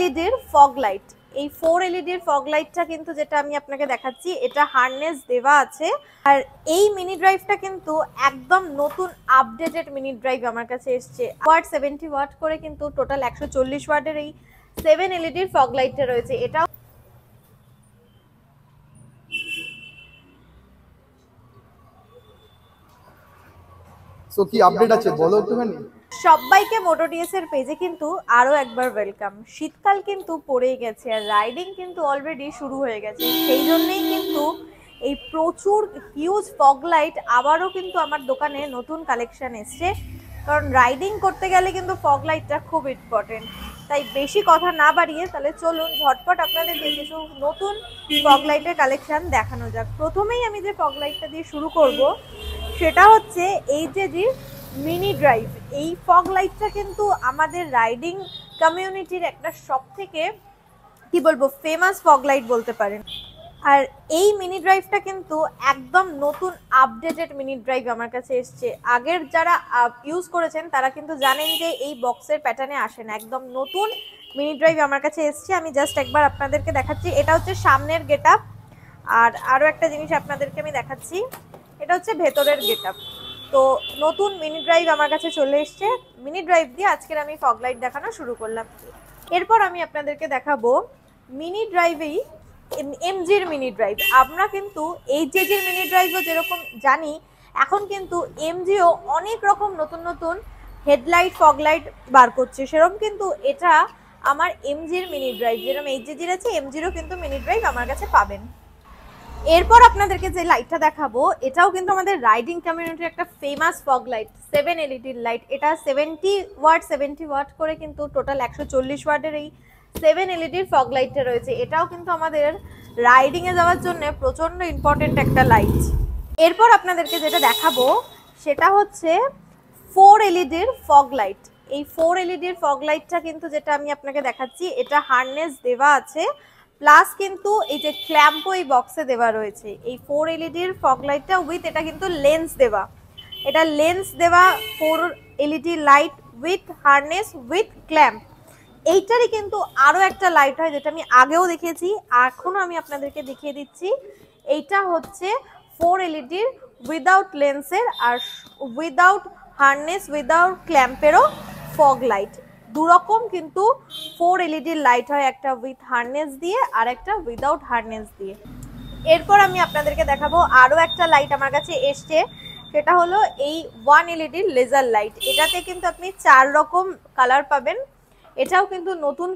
এলইডির fog light. এই 4 এলইডির fog লাইটটা কিন্তু যেটা আমি আপনাকে দেখাচ্ছি এটা হারনেস দেওয়া আছে। আর এই মিনি ড্রাইভটা কিন্তু একদম নতুন আপডেটেড মিনি ড্রাইভ আমার কাছে এসছে। ওয়াট 70 ওয়াট করে কিন্তু টোটাল 140 ওয়াটের এই 7 এলইডির ফগ লাইটটা রয়েছে। এটাও সো কি আপডেট আছে বলো একটুখানি। সবাইকে মোটোডিএস এর পেজে কিন্তু আরো একবার ওয়েলকাম। শীতকাল কিন্তু পড়েই গেছে আর রাইডিং কিন্তু অলরেডি শুরু হয়ে গেছে, সেই জন্যই কিন্তু এই প্রচুর হিউজ ফগ লাইট আবারও কিন্তু আমার দোকানে নতুন কালেকশন এসছে। কারণ রাইডিং করতে গেলে কিন্তু ফগ লাইটটা খুব ইম্পর্টেন্ট। তাই বেশি কথা না বাড়িয়ে তাহলে চলুন ঝটপট আপনাদেরকে কিছু নতুন ফগ লাইটের কালেকশন দেখানো যাক। প্রথমেই আমি যে ফগ লাইটটা দিয়ে শুরু করব সেটা হচ্ছে এইচজেজির মিনি ড্রাইভ। এই ফগ লাইটটা কিন্তু আমাদের রাইডিং কমিউনিটির একটা সবথেকে কি বলবো ফেমাস ফগ লাইট বলতে পারেন। আর এই মিনি ড্রাইভটা কিন্তু একদম নতুন আপডেটেড মিনি ড্রাইভ আমার কাছে এসছে। আগের যারা ইউজ করেছেন তারা কিন্তু জানেন যে এই বক্সের প্যাটার্নে আসে না, একদম নতুন মিনি ড্রাইভ আমার কাছে এসছে। আমি জাস্ট একবার আপনাদেরকে দেখাচ্ছি। এটা হচ্ছে সামনের গেট আপ, আর আরও একটা জিনিস আপনাদেরকে আমি দেখাচ্ছি, এটা হচ্ছে ভেতরের গেট আপ। তো নতুন মিনি ড্রাইভ আমার কাছে চলে এসছে। মিনি ড্রাইভ দিয়ে আজকের আমি ফগ লাইট দেখানো শুরু করলাম। এরপর আমি আপনাদেরকে দেখাবো মিনি ড্রাইভেই এমজির মিনি ড্রাইভ। আমরা কিন্তু এইচজেজির মিনি ড্রাইভও যেরকম জানি, এখন কিন্তু এমজিও অনেক রকম নতুন নতুন হেডলাইট ফগ লাইট বার করছে। সেরকম কিন্তু এটা আমার এমজির মিনি ড্রাইভ, যেরকম এইচজেজির আছে এমজিরও কিন্তু মিনি ড্রাইভ আমার কাছে পাবেন। এরপর আপনাদেরকে যে লাইটটা দেখাবো এটাও কিন্তু আমাদের রাইডিং কমিউনিটির একটা ফেমাস ফগ লাইট, 7 এলইডির লাইট। এটা 70 ওয়াট করে কিন্তু টোটাল 140 ওয়াটের এই 7 এলইডির ফগ লাইটটা রয়েছে। এটাও কিন্তু আমাদের রাইডিং এ যাওয়ার জন্য প্রচন্ড ইম্পর্টেন্ট একটা লাইট। এরপর আপনাদেরকে যেটা দেখাবো সেটা হচ্ছে 4 এলইডির ফগ লাইট। এই 4 এলইডির ফগ লাইটটা কিন্তু যেটা আমি আপনাকে দেখাচ্ছি এটা হারনেস দেওয়া আছে, প্লাস কিন্তু এই যে ক্ল্যাম্পও এই বক্সে দেওয়া রয়েছে। এই 4 এলইডির ফগ লাইটটা উইথ এটা কিন্তু লেন্স দেওয়া, এটা লেন্স দেওয়া 4 LED light with harness with clamp. এইটারই কিন্তু আরও একটা লাইট হয় যেটা আমি আগেও দেখিয়েছি, এখনও আমি আপনাদেরকে দেখিয়ে দিচ্ছি। এইটা হচ্ছে 4 এলইডির উইদাউট লেন্সের আর উইদাউট হারনেস উইদাউট ক্ল্যাম্পেরও ফগ লাইট। দুরকম কিন্তু 4 এলইডির লাইট হয়, একটা উইথ হারনেস দিয়ে আর একটা উইদাউট হারনেস দিয়ে। এরপর আমি আপনাদেরকে দেখাবো আরও একটা লাইট আমার কাছে এসছে, সেটা হলো এই 1 এলইডির লেজার লাইট। এটাতে কিন্তু আপনি 4 রকম কালার পাবেন। এটাও কিন্তু নতুন